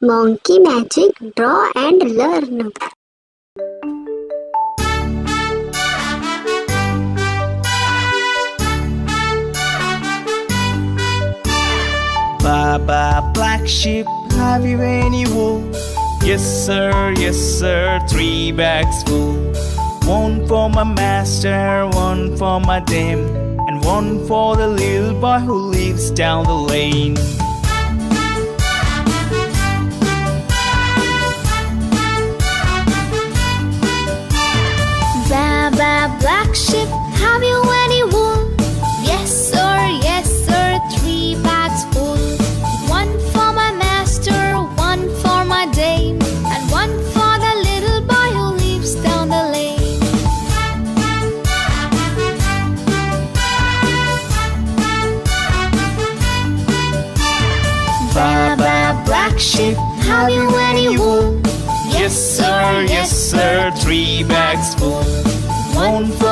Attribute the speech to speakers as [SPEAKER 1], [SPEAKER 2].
[SPEAKER 1] Monkey magic, draw and learn.
[SPEAKER 2] Baba, black sheep, have you any wool? Yes sir, 3 bags full. One for my master, one for my dame, and one for the little boy who lives down the lane.
[SPEAKER 3] Baba, black sheep, have you any wool? Yes sir, 3 bags full. One for my master, one for my dame, and one for the little boy who lives down the lane. Baba, black sheep, have you any wool?
[SPEAKER 2] Yes sir, 3 bags full. One for